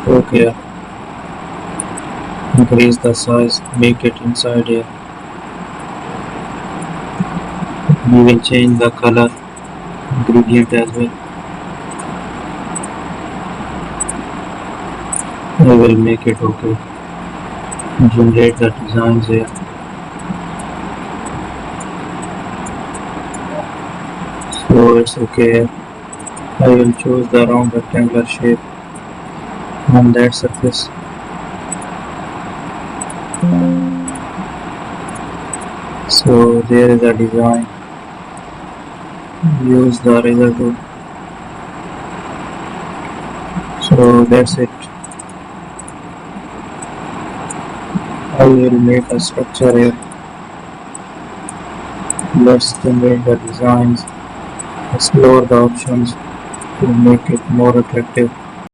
stroke here, increase the size, make it inside here. We will change the color gradient as well. I will make it okay. Generate the designs here. So it's okay. I will choose the round rectangular shape on that surface. So there is a design. Use the eraser tool. So that's it. I will make a structure here. Let's generate the designs. Explore the options to make it more attractive.